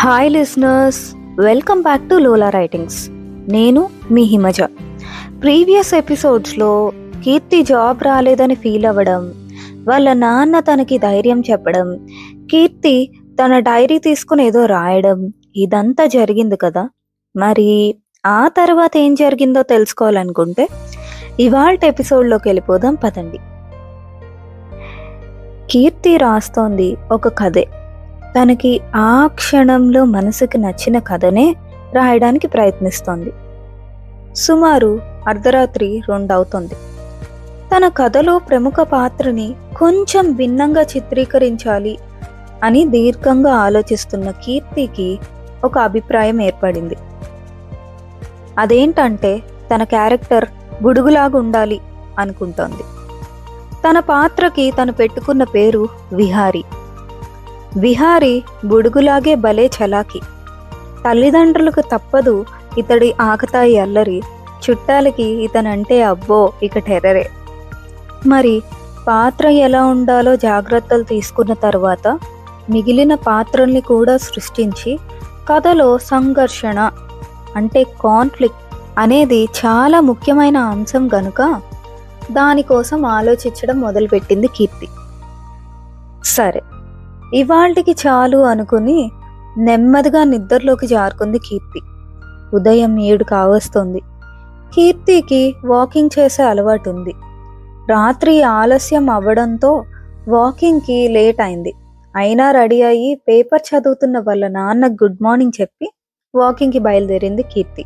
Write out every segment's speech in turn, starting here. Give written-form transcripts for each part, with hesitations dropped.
Hi listeners, welcome back to Lola writings. నేను మీ Himaja. Previous ఎపిసోడ్స్లో కీర్తి జాబ్ రాలేదని ఫీల్ అవ్వడం, వాళ్ళ నాన్న తనకి ధైర్యం చెప్పడం, కీర్తి తన డైరీ తీసుకుని ఏదో రాయడం, ఇదంతా జరిగింది కదా. మరి ఆ తర్వాత ఏం జరిగిందో తెలుసుకోవాలనుకుంటే ఇవాళ ఎపిసోడ్లోకి వెళ్ళిపోదాం పదండి. కీర్తి రాస్తోంది ఒక కథే. తనకి ఆ క్షణంలో మనసుకి నచ్చిన కథనే రాయడానికి ప్రయత్నిస్తోంది. సుమారు అర్ధరాత్రి 2 అవుతుంది. తన కథలో ప్రముఖ పాత్రని కొంచెం భిన్నంగా చిత్రీకరించాలి అని దీర్ఘంగా ఆలోచిస్తున్న కీర్తికి ఒక అభిప్రాయం ఏర్పడింది. అదేంటంటే తన క్యారెక్టర్ బుడుగులాగా ఉండాలి అనుకుంటోంది. తన పాత్రకి తను పెట్టుకున్న పేరు విహారీ. విహారీ బుడుగులాగే భలే చలాకి. తల్లిదండ్రులకు తప్పదు ఇతడి ఆకతాయి అల్లరి, చుట్టాలకి ఇతనంటే అబ్బో ఇక టెర్రరే. మరి పాత్ర ఎలా ఉండాలో జాగ్రత్తలు తీసుకున్న తర్వాత మిగిలిన పాత్రల్ని కూడా సృష్టించి కథలో సంఘర్షణ అంటే కాన్ఫ్లిక్ట్ అనేది చాలా ముఖ్యమైన అంశం గనుక దానికోసం ఆలోచించడం మొదలుపెట్టింది కీర్తి. సరే, ఇవాళ్టికి చాలు అనుకుని నెమ్మదిగా నిద్రలోకి జారుకుంది కీర్తి. ఉదయం 7 కావస్తుంది. కీర్తికి వాకింగ్ చేసే అలవాటు ఉంది. రాత్రి ఆలస్యం అవ్వడంతో వాకింగ్కి లేట్ అయింది. అయినా రెడీ అయ్యి పేపర్ చదువుతున్న వాళ్ళ నాన్న గుడ్ మార్నింగ్ చెప్పి వాకింగ్కి బయలుదేరింది కీర్తి.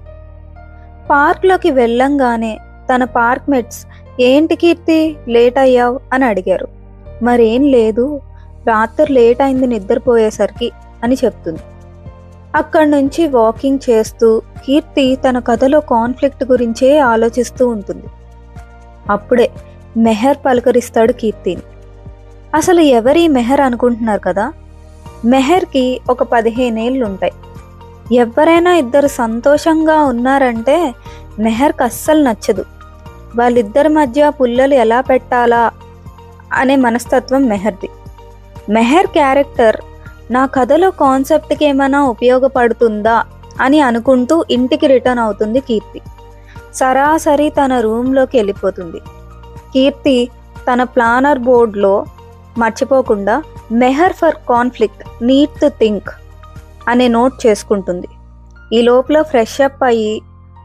పార్క్లోకి వెళ్ళంగానే తన పార్క్ మేట్స్ ఏంటి కీర్తి లేట్ అయ్యావు అని అడిగారు. మరేం లేదు, రాత్రి లేట్ అయింది నిద్రపోయేసరికి అని చెప్తుంది. అక్కడి నుంచి వాకింగ్ చేస్తూ కీర్తి తన కథలో కాన్ఫ్లిక్ట్ గురించే ఆలోచిస్తూ ఉంటుంది. అప్పుడే మెహర్ పలకరిస్తాడు కీర్తిని. అసలు ఎవరి మెహర్ అనుకుంటున్నారు కదా. మెహర్కి ఒక 15 ఏళ్ళు ఉంటాయి. ఎవరైనా ఇద్దరు సంతోషంగా ఉన్నారంటే మెహర్కి అస్సలు నచ్చదు. వాళ్ళిద్దరి మధ్య పుల్లలు ఎలా పెట్టాలా అనే మనస్తత్వం మెహర్ది. మెహర్ క్యారెక్టర్ నా కథలో కాన్సెప్ట్కి ఏమైనా ఉపయోగపడుతుందా అని అనుకుంటూ ఇంటికి రిటర్న్ అవుతుంది కీర్తి. సరాసరి తన రూమ్లోకి వెళ్ళిపోతుంది. కీర్తి తన ప్లానర్ బోర్డ్లో మర్చిపోకుండా మెహర్ for conflict need to think అనే నోట్ చేసుకుంటుంది. ఈ లోపల ఫ్రెష్ అప్ అయ్యి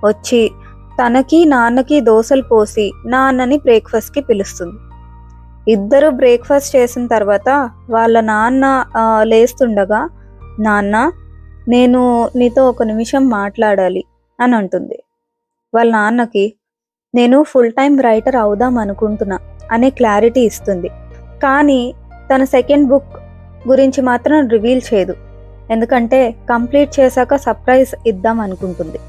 వచ్చి తనకి నాన్నకి దోశలు పోసి నాన్నని బ్రేక్ఫాస్ట్కి పిలుస్తుంది. ఇద్దరు బ్రేక్ఫాస్ట్ చేసిన తర్వాత వాళ్ళ నాన్న లేస్తుండగా, నాన్న నేను నీతో 1 నిమిషం మాట్లాడాలి అని అంటుంది. వాళ్ళ నాన్నకి నేను ఫుల్ టైం రైటర్ అవుదాం అనుకుంటున్నా అనే క్లారిటీ ఇస్తుంది. కానీ తన సెకండ్ బుక్ గురించి మాత్రం రివీల్ చేయదు. ఎందుకంటే కంప్లీట్ చేశాక సర్ప్రైజ్ ఇద్దాం అనుకుంటుంది.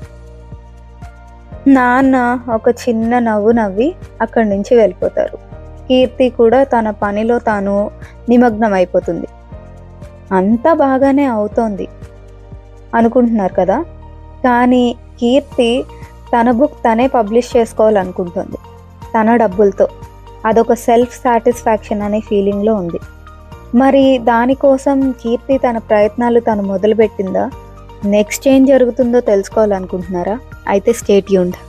నాన్న ఒక చిన్న నవ్వు నవ్వి అక్కడి నుంచి వెళ్ళిపోతారు. కీర్తి కూడా తన పనిలో తాను నిమగ్నం అయిపోతుంది. అంతా బాగానే అవుతోంది అనుకుంటున్నారు కదా. కానీ కీర్తి తన బుక్ తనే పబ్లిష్ చేసుకోవాలనుకుంటుంది తన డబ్బులతో. అదొక సెల్ఫ్ సాటిస్ఫాక్షన్ అనే ఫీలింగ్లో ఉంది. మరి దానికోసం కీర్తి తన ప్రయత్నాలు తను మొదలుపెట్టిందా? నెక్స్ట్ ఏం జరుగుతుందో తెలుసుకోవాలనుకుంటున్నారా? అయితే స్టే ట్యూన్డ్.